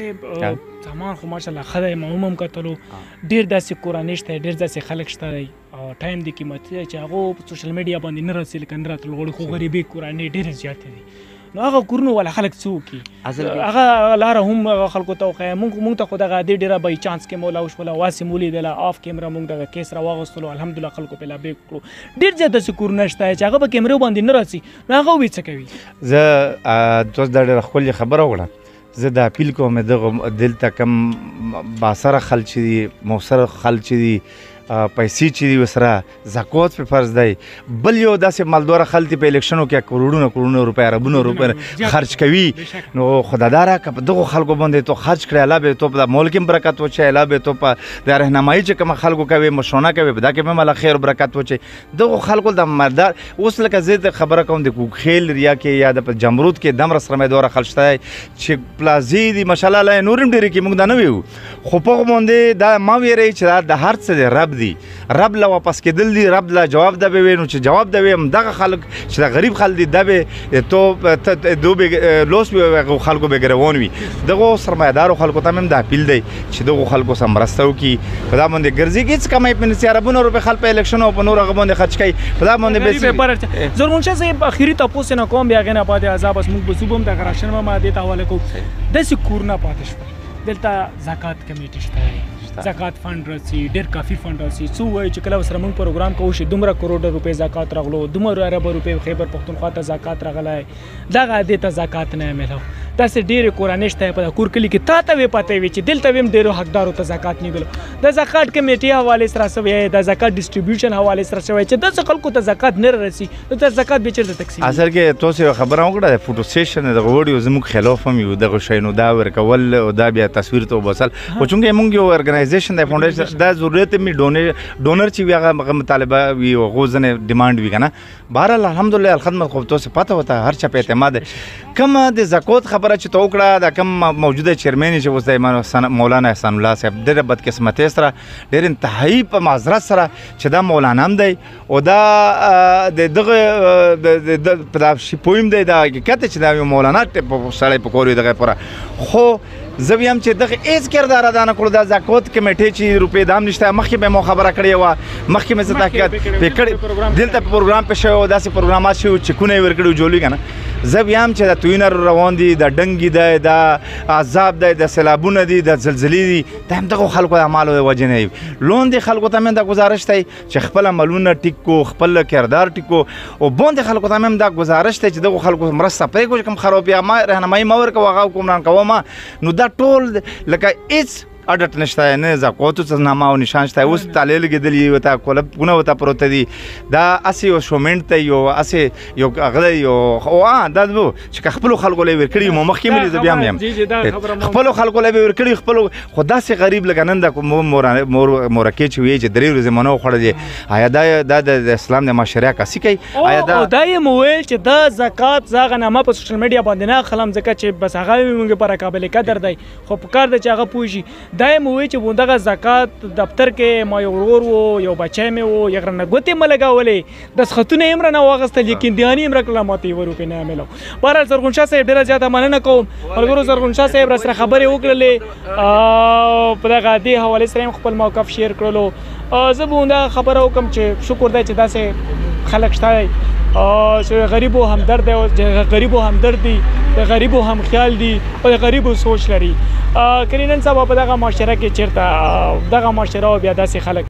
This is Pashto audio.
سامان خو ماشاءالله ښه دی. ما هم کتلو ډېر داسې کورنۍ شته ډېر داسې خلک شته دی ټایم دی قیمتي دی چې هغو په سوشل میډیا باندې نه رسي لکه نه راتلل غواړي خو غریبې کورنۍ ډېرې زیاتې دي. نو هغه کورونه والا خلک څه وکړي هغه لاره هم هغه خلکو ته وښیه. موږ ته خو دغه دې ډېره باي چانس کې مولا وشوله واسې مو لیدله آف کیمره موږ دغه کیس راواغوستلو الحمدلله خلکو پې لابې کړو. ډېر زیات داسې کورونه شته چې هغه په کیمرو باندې نه راسي نو هغه وبې څه کوي. زه تاسو دا ډېره ښکلې خبره وکړه. زه دا اپیل کوم دغه دلته کم باثره خلک چې دي موثره خلک چې دي پیسې چې دي ورسره زکات پې فرض دی. بل یو داسې مالداره خلک دي په الیکشنو کې کروڑونه روپۍ اربونه روپۍ خرچ کوي. نو خداداره که په دغو خلکو باندې تو خرچ کړی الله به تو په ملک هم برکت وچی الله به تو په د رهنمایي چې کومه خلکو کوي مشرونه کوي په دا کې هم الله خیر و برکت وچی. دغو خلکو د مالدار اوس لکه زه خبره کوم د کوکخیل ریا کې یا د جمرود کې دمره سره مې دوره خلک شته چې پلازي دي ماشاءالله الله نور هم ډېرې کې موږ دا نه ویو خو په هغو باندې دا ما ویری چې دا د هر څه د رب دي رب له واپس کېدل دي رب له جواب ده به وي. نو چې جواب ده وي همدغه خلک چې د غریب خلک دي ده به تو دو به لوس به خلکو به ګروان وي. دغو سرمایهدارو خلکو ته هم دا اپیل دی چې دغو خلکو سره مرسته وکړي په دا باندې ګرځي کې هېڅ کمای پې نسي اربونه روپۍ خلک په الیکشن او په نور هغه باندې خرچ کوي په دا باندې زرغون شاه صاحب اخري تپوس نه کوم بیا هغې نه بعد عذاب بس موږ به صوب هم دغه راشن به ما دې ته حواله کوو. داسې کورونه پاتې شول دلته زکات کمیټې شته زکات فند راسي ډېر کافي فند راسي. څو وایي چې کله ورسره موږ پروګرام کوو چې دومره کروڑه روپۍ زکات راغلو دومره اربه روپۍ خیبر پښتونخوا ته زکات راغلی دغه دې ته زکات نه میلاو. داسې ډېرې کورنۍ شته په کور کلي کې تا ته وې پته وي چې دلته ویم ډېرو حقدارو ته زکات نه میلو. د زکات کمیټې حوالې سره شوی د زکات ډسټریبیوشن حوالې سره شوی چې داسې خلکو ته زکات نه رسي نو د زکات به چېرته تقسیم. اصل کې تاسو یوه خبره وکړه د فوټو سیشن دغه ویډیو زموږ خلاف هم یو دغه شی نو دا ورکول او دا بیا تصویر ته وباسل خو چونکې موږ یو ارګنایزیشن دی فاونډیشن دا ضرورت می ډونر چې وي هغه مطالبه وي هغو ځنې ډیمانډ وي که نه. بهرحال الحمدلله الخدمت خو تاسو پته وته هر چا په اعتماد کومه د زکات خبره چې ته وکړه دا کوم موجوده چیرمین چې اوس د مولانا احسان الله صاحب ډېره بدقسمتۍ سره ډېر انتهایي په معذرت سره چې دا مولانا هم دی او دا د دغه په دا شي پویم دی دا حقیقت چې دا یو مولانا سړی په کور وي دغه پوره. خو زه ویم چې دغه هېڅ کردار ادا نه کړو دا زکات کمیټې چې روپۍ دا هم نشته. مخکې به مو خبره کړې وه مخکې مې څه تحقیقات پې کړې دلته په پروګرام پې شوی و داسې پروګرامات شوي چکونه یې ورکړي جوړوي که نه. زه ویم چې دا توینر روان دي د ډنګي دی دا عذاب دی د سیلابونه دي د زلزلې دي دا همدغو خلکو د اعمالو د وجې نه وي. لوندې خلکو ته هم دا گزارش دی چې خپل عملونه ټیک کو خپل کردار ټیک کو او بوندې خلکو ته هم دا گزارش دی چې دغو خلکو مرسته پرېږدو چې کوم خراب یا ما رهنمایي مه ورکوه هغه حکمران کومه نو دا ټول لکه هېڅ اډټ نشته نه زکاتو څه نامه او نشان شته. اوس تالې لګېدلي ورته کولپونه ورته پروته دي دا هسې یو شومنټ دی یو هسې یو هغه دی یو دا چې که خپلو خلکو له یې ورکړي مو مخکې مې زه بیا هم یم خپلو خلکو له به یې ورکړي خپلو خو داسې غریب لکه نن دا مورکې چې وایي چې 3 ورځې مو نه وخوړلې آیا دا د اسلام د معاشره عکاسي کوي. آیا دا یې مو ویل چې دا زکات زه هغه نامه په سوشل میډیا باندې نه اخلم ځکه چې بس هغه مونږ لپاره قابل قدر دی خو په کار دی چې هغه پوه شي. دا یې مو وایي چې دغه زکات دفتر کې ما یو ورور و یو بچی مې و یې رانه ګوتې مه لګولې دستخطونه یې هم رانه واخیستل یقین دهاني یې هم راکړله ما ته یوه روپۍ نه میلاو. بهرحال زرغون شاه صاحب ډېره زیاته مننه کوم ملګرو. زرغون شاه صاحب راسره خبرې وکړلې په دغه دې حوالې سره هم خپل موقف شیر کړلو. زه به همدغه خبره وکړم چې شکر دی چې داسې خلک شته چې غریبو همدرد دی او غریبو همدرد دي د غریبو هم خیال دي او د غریبو سوچ لري. که نن سبا په دغه معاشره کې چېرته دغه معاشره او بیا داسې خلک